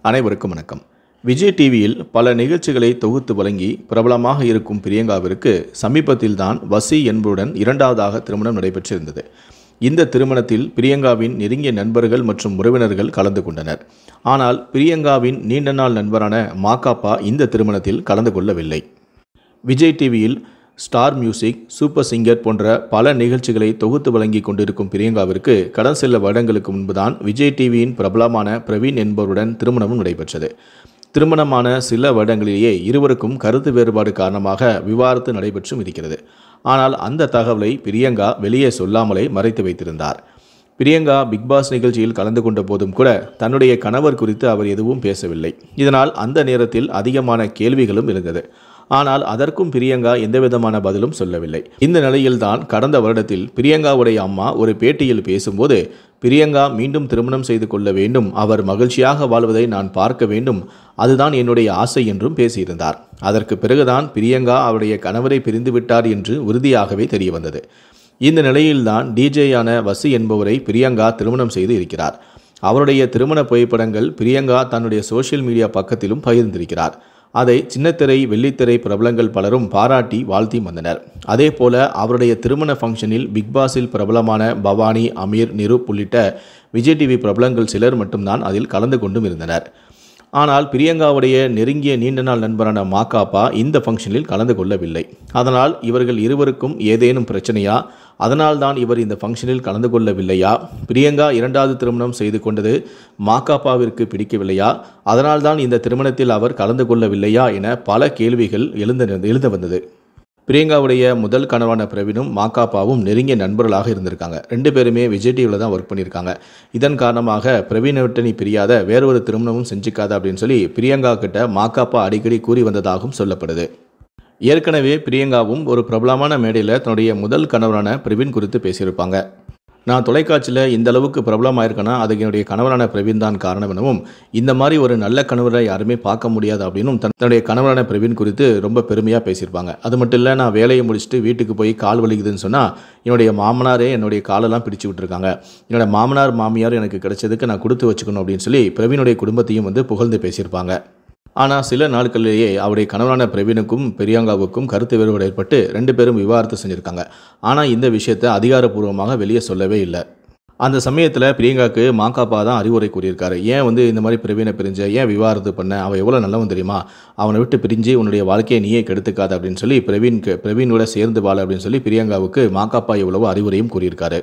அனைவருக்கும் வணக்கம். விஜய் டிவியில் பல நிகழ்ச்சிகளை தொகுத்து வழங்கி பிரபலமாக இருக்கும் பிரியங்காவிற்கு சமீபத்தில் தான் வசி என்பவருடன் இரண்டாவதாக திருமணம் நடைபெற்றிருந்தது. இந்த திருமணத்தில் பிரியங்காவின் நெருங்கிய நண்பர்கள் மற்றும் உறவினர்கள் கலந்து கொண்டனர். ஆனால் பிரியங்காவின் நீண்ட நாள் நண்பரான மாகாபா இந்த திருமணத்தில் கலந்து கொள்ளவில்லை. விஜய் டிவியில் ஸ்டார் மியூசிக், சூப்பர் சிங்கர் போன்ற பல நிகழ்ச்சிகளை தொகுத்து வழங்கி கொண்டிருக்கும் பிரியங்காவிற்கு கடந்த சில வருடங்களுக்கு முன்புதான் விஜய் டிவியின் பிரபலமான பிரவீன் என்பவருடன் திருமணமும் நடைபெற்றது. திருமணமான சில வருடங்களிலேயே இருவருக்கும் கருத்து வேறுபாடு காரணமாக விவாகரத்து நடைபெற்றும் இருக்கிறது. ஆனால் அந்த தகவலை பிரியங்கா வெளியே சொல்லாமலே மறைத்து வைத்திருந்தார். பிரியங்கா பிக்பாஸ் நிகழ்ச்சியில் கலந்து கொண்ட போதும் கூட தன்னுடைய கணவர் குறித்து அவர் எதுவும் பேசவில்லை. இதனால் அந்த நேரத்தில் அதிகமான கேள்விகளும் இருந்தது. ஆனால் அதற்கும் பிரியங்கா எந்தவிதமான பதிலும் சொல்லவில்லை. இந்த நிலையில்தான் கடந்த வருடத்தில் பிரியங்காவுடைய அம்மா ஒரு பேட்டியில் பேசும்போது, பிரியங்கா மீண்டும் திருமணம் செய்து கொள்ள வேண்டும், அவர் மகிழ்ச்சியாக வாழ்வதை நான் பார்க்க வேண்டும், அதுதான் என்னுடைய ஆசை என்றும் பேசியிருந்தார். அதற்கு பிறகுதான் பிரியங்கா அவருடைய கணவரை பிரிந்துவிட்டார் என்று உறுதியாகவே தெரிய வந்தது. இந்த நிலையில்தான் டிஜேயான வசி என்பவரை பிரியங்கா திருமணம் செய்து இருக்கிறார். அவருடைய திருமண புகைப்படங்கள் பிரியங்கா தன்னுடைய சோஷியல் மீடியா பக்கத்திலும் பகிர்ந்திருக்கிறார். அதை சின்னத்திரை, வெள்ளித்திரை பிரபலங்கள் பலரும் பாராட்டி வாழ்த்தி வந்தனர். அதே போல அவருடைய திருமண ஃபங்க்ஷனில் பிக்பாஸில் பிரபலமான பவானி, அமீர், நிரூப் உள்ளிட்ட விஜய் டிவி பிரபலங்கள் சிலர் மட்டும்தான் அதில் கலந்து கொண்டும் இருந்தனர். ஆனால் பிரியங்காவுடைய நெருங்கிய நீண்ட நாள் நண்பரான மாகாபா இந்த ஃபங்க்ஷனில் கலந்து கொள்ளவில்லை. அதனால் இவர்கள் இருவருக்கும் ஏதேனும் பிரச்சனையா? அதனால்தான் இவர் இந்த ஃபங்க்ஷனில் கலந்து கொள்ளவில்லையா? பிரியங்கா இரண்டாவது திருமணம் செய்து கொண்டது மாகாபாவிற்கு பிடிக்கவில்லையா? அதனால்தான் இந்த திருமணத்தில் அவர் கலந்து கொள்ளவில்லையா என பல கேள்விகள் எழுந்து வந்தது. பிரியங்காவுடைய முதல் கணவரான பிரவீனும் மாகாபாவும் நெருங்கிய நண்பர்களாக இருந்திருக்காங்க. ரெண்டு பேருமே விஜய் டிவியில் தான் ஒர்க் பண்ணியிருக்காங்க. இதன் காரணமாக பிரவீனை விட்டு நீ பிரியாத, வேறொரு திருமணமும் செஞ்சுக்காத அப்படின்னு சொல்லி பிரியங்கா கிட்ட மாகாபா அடிக்கடி கூறி வந்ததாகவும் சொல்லப்படுது. ஏற்கனவே பிரியங்காவும் ஒரு பிரபலமான மேடையில் தன்னுடைய முதல் கணவரான பிரவீன் குறித்து பேசியிருப்பாங்க. நான் தொலைக்காட்சியில் இந்த அளவுக்கு பிரபலமாயிருக்கேன்னா அதுக்கு என்னுடைய கணவரான பிரவீன் தான் காரணம் எனவும், இந்த மாதிரி ஒரு நல்ல கணவரை யாருமே பார்க்க முடியாது அப்படின்னும் தன்னுடைய கணவரான பிரவீன் குறித்து ரொம்ப பெருமையாக பேசியிருப்பாங்க. அது மட்டும் இல்லை, நான் வேலையை முடிச்சுட்டு வீட்டுக்கு போய் கால் வலிக்குதுன்னு சொன்னால் என்னுடைய மாமனாரே என்னுடைய காலெல்லாம் பிடிச்சி விட்டுருக்காங்க. என்னோட மாமனார் மாமியார் எனக்கு கிடைச்சதுக்கு நான் கொடுத்து வச்சுக்கணும் அப்படின்னு சொல்லி பிரவீனுடைய குடும்பத்தையும் புகழ்ந்து பேசியிருப்பாங்க. ஆனால் சில நாட்களிலேயே அவருடைய கணவரான பிரவீனுக்கும் பிரியங்காவுக்கும் கருத்து வேறுபாடு ஏற்பட்டு ரெண்டு பேரும் விவாகரத்து செஞ்சுருக்காங்க. ஆனால் இந்த விஷயத்தை அதிகாரப்பூர்வமாக வெளியே சொல்லவே இல்லை. அந்த சமயத்தில் பிரியங்காவுக்கு மாகாபா தான் அறிவுரை கூறியிருக்காரு. ஏன் இந்த மாதிரி பிரவீனை பிரிஞ்ச, ஏன் விவாகரத்து பண்ண, அவன் எவ்வளோ நல்லவன் தெரியுமா, அவனை விட்டு பிரிஞ்சு உன்னுடைய வாழ்க்கையை நீயே கெடுத்துக்காத அப்படின்னு சொல்லி பிரவீனோட சேர்ந்து வாழ அப்படின்னு சொல்லி பிரியங்காவுக்கு மாகாபா எவ்வளவோ அறிவுரையும் கூறியிருக்காரு.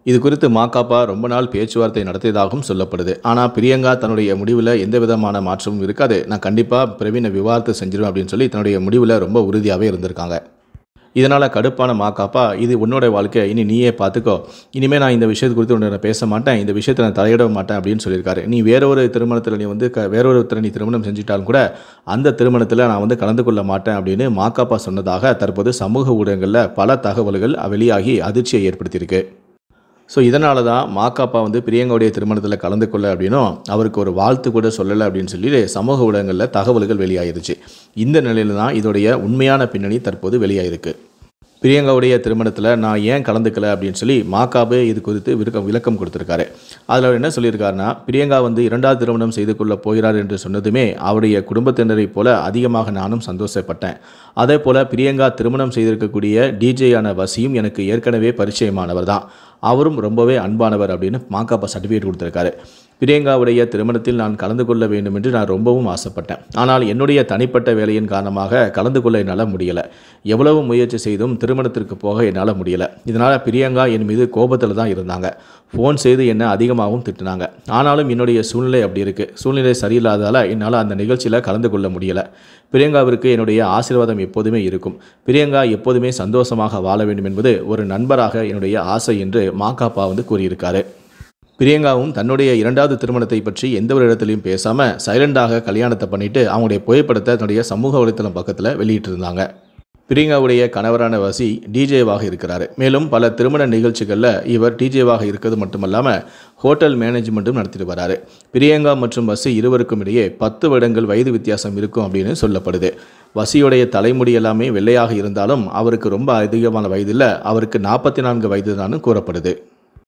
இது குறித்து மாகாபா ரொம்ப நாள் பேச்சுவார்த்தை நடத்தியதாகவும் சொல்லப்படுது. ஆனால் பிரியங்கா தன்னுடைய முடிவில் எந்த விதமான மாற்றமும் இருக்காது, நான் கண்டிப்பாக பிரவீனை விவாகரத்து செஞ்சிருவேன் அப்படின்னு சொல்லி தன்னுடைய முடிவில் ரொம்ப உறுதியாகவே இருந்திருக்காங்க. இதனால் கடுப்பான மாகாபா, இது உன்னோட வாழ்க்கை, இனி நீயே பார்த்துக்கோ, இனிமேல் நான் இந்த விஷயத்து குறித்து உன்னை பேச மாட்டேன், இந்த விஷயத்தை நான் தலையிட மாட்டேன் அப்படின்னு சொல்லியிருக்காரு. நீ வேறொரு திருமணத்தில் நீ திருமணம் செஞ்சிட்டாலும் கூட அந்த திருமணத்தில் நான் கலந்து கொள்ள மாட்டேன் அப்படின்னு மாகாபா சொன்னதாக தற்போது சமூக ஊடகங்களில் பல தகவல்கள் வெளியாகி அதிர்ச்சியை ஏற்படுத்தியிருக்கு. ஸோ இதனால தான் மாகாபா பிரியங்காவுடைய திருமணத்தில் கலந்து கொள்ள அப்படின்னும் அவருக்கு ஒரு வாழ்த்து கூட சொல்லலை அப்படின்னு சொல்லி சமூக ஊடகங்களில் தகவல்கள் வெளியாகிருச்சு. இந்த நிலையில் தான் இதோடைய உண்மையான பின்னணி தற்போது வெளியாகிருக்கு. பிரியங்காவுடைய திருமணத்தில் நான் ஏன் கலந்துக்கலை அப்படின்னு சொல்லி மாகாபா இது குறித்து விளக்கம் கொடுத்துருக்காரு. அதில் அவர் என்ன சொல்லியிருக்காருன்னா, பிரியங்கா இரண்டாவது திருமணம் செய்து கொள்ள போகிறார் என்று சொன்னதுமே அவருடைய குடும்பத்தினரை போல அதிகமாக நானும் சந்தோஷப்பட்டேன். அதே போல் பிரியங்கா திருமணம் செய்திருக்கக்கூடிய டிஜேயான வசியும் எனக்கு ஏற்கனவே பரிச்சயமானவர் தான், அவரும் ரொம்பவே அன்பானவர் அப்படின்னு மாகாபா சர்டிஃபிகேட் கொடுத்துருக்காரு. பிரியங்காவுடைய திருமணத்தில் நான் கலந்து கொள்ள வேண்டும் என்று நான் ரொம்பவும் ஆசைப்பட்டேன். ஆனால் என்னுடைய தனிப்பட்ட வேலையின் காரணமாக கலந்து கொள்ள என்னால் முடியலை. எவ்வளவு முயற்சி செய்தும் திருமணத்திற்கு போக என்னால் முடியலை. இதனால் பிரியங்கா என் மீது கோபத்தில் தான் இருந்தாங்க. ஃபோன் செய்து என்னை அதிகமாகவும் திட்டினாங்க. ஆனாலும் என்னுடைய சூழ்நிலை அப்படி இருக்குது. சூழ்நிலை சரியில்லாததால் என்னால் அந்த நிகழ்ச்சியில் கலந்து கொள்ள முடியலை. பிரியங்காவிற்கு என்னுடைய ஆசீர்வாதம் எப்போதுமே இருக்கும். பிரியங்கா எப்போதுமே சந்தோஷமாக வாழ வேண்டும் என்பது ஒரு நண்பராக என்னுடைய ஆசை என்று மாகாபா கூறியிருக்காரு. பிரியங்காவும் தன்னுடைய இரண்டாவது திருமணத்தை பற்றி எந்த ஒரு இடத்துலையும் பேசாமல் சைலண்டாக கல்யாணத்தை பண்ணிட்டு அவங்களுடைய புகைப்படத்தை தன்னுடைய சமூக வலைத்தளம் பக்கத்தில் வெளியிட்டிருந்தாங்க. பிரியங்காவுடைய கணவரான வசி டிஜேவாக இருக்கிறார். மேலும் பல திருமண நிகழ்ச்சிகளில் இவர் டிஜேவாக இருக்கிறது மட்டுமல்லாமல் ஹோட்டல் மேனேஜ்மெண்ட்டும் நடத்திட்டு வராரு. பிரியங்கா மற்றும் வசி இருவருக்கும் இடையே 10 வருடங்கள் வயது வித்தியாசம் இருக்கும் அப்படின்னு சொல்லப்படுது. வசியுடைய தலைமுடி எல்லாமே வெள்ளையாக இருந்தாலும் அவருக்கு ரொம்ப அதிகமான வயதில் அவருக்கு 44 வயது தான் கூறப்படுது.